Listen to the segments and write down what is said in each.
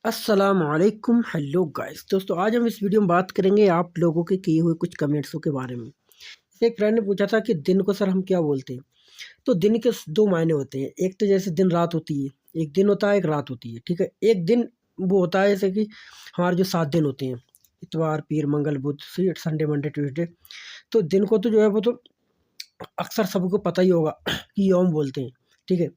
अस्सलामुअलैकुम hello guys. दोस्तों आज हम इस वीडियो में बात करेंगे आप लोगों के किए हुए कुछ कमेंट्सों के बारे में। जैसे एक फ्रेंड ने पूछा था कि दिन को सर हम क्या बोलते हैं। तो दिन के दो मायने होते हैं। एक तो जैसे दिन रात होती है, एक दिन होता है एक रात होती है, ठीक है। एक दिन वो होता है जैसे कि हमारे जो 7 दिन होते हैं, इतवार पीर मंगल बुध संडे मंडे ट्यूसडे। तो दिन को तो जो है वो तो अक्सर सबको पता ही होगा कि यौम बोलते हैं, ठीक है।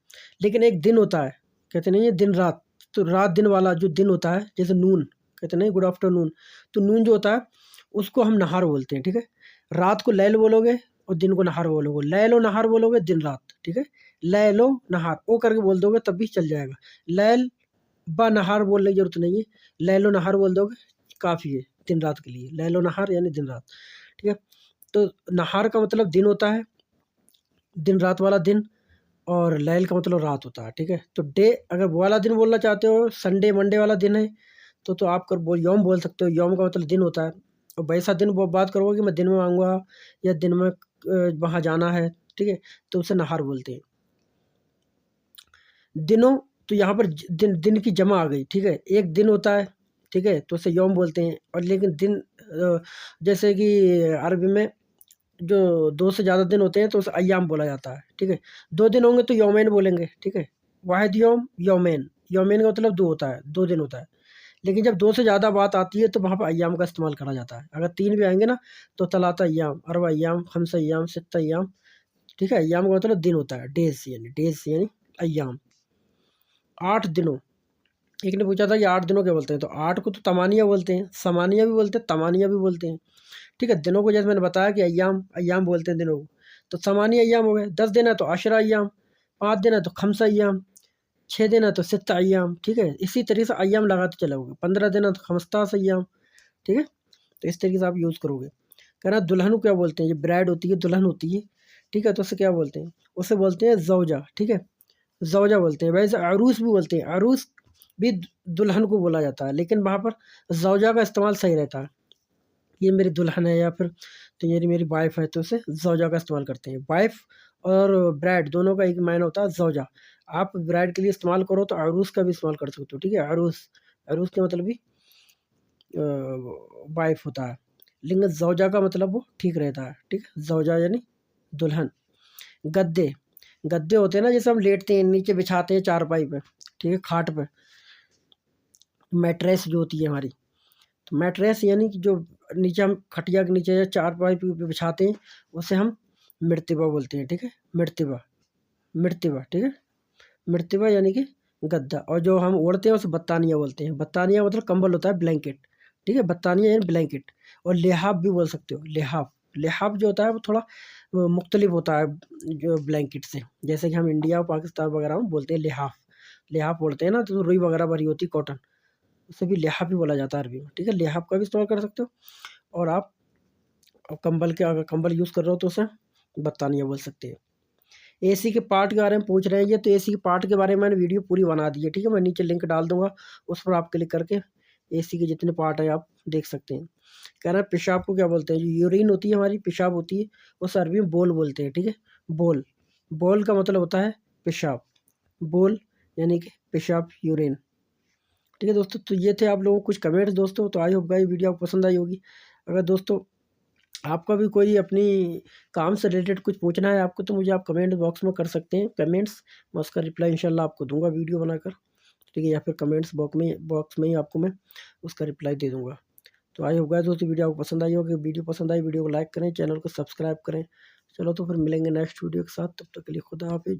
लेकिन एक दिन होता है, कहते नहीं है दिन रात। तो रात दिन वाला जो दिन होता है, जैसे नून कहते नहीं गुड आफ्टरनून, तो नून जो होता है उसको हम नहार बोलते हैं, ठीक है। रात को लैल बोलोगे और दिन को नहार बोलोगे। लैलो नहार बोलोगे दिन रात, ठीक है। लैलो नहार ओ करके बोल दोगे तब भी चल जाएगा। लैल बा नहार बोलने की जरूरत नहीं है, लैलो नहार बोल दोगे काफ़ी है दिन रात के लिए। लैलो नहार यानी दिन रात, ठीक है। तो नहार का मतलब दिन होता है, दिन रात वाला दिन, और लैल का मतलब रात होता है, ठीक है। तो डे अगर वो वाला दिन बोलना चाहते हो, संडे मंडे वाला दिन है, तो आप कर बोल यौम बोल सकते हो। यौम का मतलब दिन होता है। और वैसा दिन वो बात करोगे कि मैं दिन में आऊँगा या दिन में वहाँ जाना है, ठीक है, तो उसे नहार बोलते हैं। दिनों, तो यहाँ पर दिन दिन की जमा आ गई, ठीक है। एक दिन होता है, ठीक है, तो उसे यौम बोलते हैं। और लेकिन दिन जैसे कि अरबी में जो 2 से ज़्यादा दिन होते हैं तो उसे अय्याम बोला जाता है, ठीक है। 2 दिन होंगे तो यौमैन बोलेंगे, ठीक है। वाहिद यौम, यौमैन। यौमैन का मतलब 2 होता है, 2 दिन होता है। लेकिन जब 2 से ज़्यादा बात आती है तो वहाँ पर अय्याम का इस्तेमाल करा जाता है। अगर 3 भी आएँगे ना तो तलाता अय्याम, अरबा अय्याम, खम्सा अय्याम, सित्ता अय्याम, ठीक है। अय्याम का मतलब दिन होता है, डेज़ यानी अय्याम। 8 दिनों, एक ने पूछा था कि 8 दिनों क्या बोलते हैं, तो 8 को तो तमानिया बोलते हैं, समानिया भी बोलते हैं, तमानिया भी बोलते हैं, ठीक है। दिनों को जैसे मैंने बताया कि अय्याम अय्याम बोलते हैं दिनों को, तो समानी अय्याम हो गए। 10 दिन है तो अशरा अय्याम, 5 दिन है तो खम्सा अय्याम, 6 दिन है तो सित्ता अय्याम, ठीक है। इसी तरीके से अय्याम लगाते चलोगे। 15 दिन है तो खमस्तास अय्याम, ठीक है। तो इस तरीके से आप यूज़ करोगे। कहना दुल्हन को क्या बोलते हैं, ये ब्राइड होती है, दुल्हन होती है, ठीक है। तो उसे क्या बोलते हैं, उसे बोलते हैं ज़ौजा, ठीक है। ज़ौजा बोलते हैं। वैसे अरूस भी बोलते हैं, अरूस भी दुल्हन को बोला जाता है, लेकिन वहाँ पर ज़ौजा का इस्तेमाल सही रहता है। ये मेरी दुल्हन है या फिर तो ये मेरी वाइफ़ है, तो उसे ज़ौजा का इस्तेमाल करते हैं। वाइफ़ और ब्राइड दोनों का एक मायने होता है ज़ौजा। आप ब्राइड के लिए इस्तेमाल करो तो अरूस का भी इस्तेमाल कर सकते हो, ठीक है। अरूस, अरूस का मतलब भी वाइफ़ होता है, लेकिन ज़ौजा का मतलब वो ठीक रहता है, ठीक है। ज़ौजा यानी दुल्हन। गद्दे, गद्दे होते हैं ना जैसे हम लेटते हैं, नीचे बिछाते हैं चारपाई पे, ठीक है, खाट पे। मैट्रेस जो होती है हमारी, तो मैट्रेस यानी कि जो नीचे हम खटिया के नीचे या चारपाई पे बिछाते हैं, उसे हम मिर्तिबा बोलते हैं, ठीक है। मिर्तिबा, मिर्तिबा, ठीक है। मिर्तिबा यानी कि गद्दा। और जो हम ओढ़ते हैं उसे बत्तानिया बोलते हैं। बत्तानिया मतलब कंबल होता है, ब्लैंकेट, ठीक है। बत्तानिया यानी ब्लैंकेट। और लिहाफ भी बोल सकते हो, लिहाफ। लिहाफ जो होता है वो थोड़ा मुख्तलिफ होता है जो ब्लैंकेट से। जैसे कि हम इंडिया और पाकिस्तान वगैरह में बोलते हैं लिहाफ। लिहाफ ओढ़ते हैं ना तो रुई वगैरह भरी होती है, कॉटन, उसे भी लिहाफ भी बोला जाता है अरबी में, ठीक है। लिहाफ का भी इस्तेमाल कर सकते हो। और आप कंबल के, अगर कंबल यूज़ कर रहे हो तो उसे बत्तानिया बोल सकते हैं। एसी के पार्ट के बारे में पूछ रहे हैं ये, तो एसी के पार्ट के बारे में मैंने वीडियो पूरी बना दी है, ठीक है। मैं नीचे लिंक डाल दूंगा, उस पर आप क्लिक करके एसी के जितने पार्ट हैं आप देख सकते हैं। कह रहा है पेशाब को क्या बोलते हैं, जो यूरिन होती है हमारी, पेशाब होती है, उस अरबी में बोल बोलते हैं, ठीक है। बोल, बोल का मतलब होता है पेशाब। बोल यानी कि पेशाब, यूरिन, ठीक है दोस्तों। तो ये थे आप लोगों को कुछ कमेंट्स दोस्तों। तो आई होप गाइस वीडियो आपको पसंद आई होगी। अगर दोस्तों आपका भी कोई अपनी काम से रिलेटेड कुछ पूछना है आपको, तो मुझे आप कमेंट बॉक्स में कर सकते हैं कमेंट्स। मैं उसका रिप्लाई इंशाल्लाह आपको दूंगा वीडियो बनाकर, ठीक है। या फिर कमेंट्स बॉक्स में ही आपको मैं उसका रिप्लाई दे दूंगा। तो आई होप गाइस दोस्तों वीडियो आपको पसंद आई होगी। वीडियो पसंद आई वीडियो को लाइक करें, चैनल को सब्सक्राइब करें। चलो तो फिर मिलेंगे नेक्स्ट वीडियो के साथ, तब तक के लिए खुदा हाफिज़।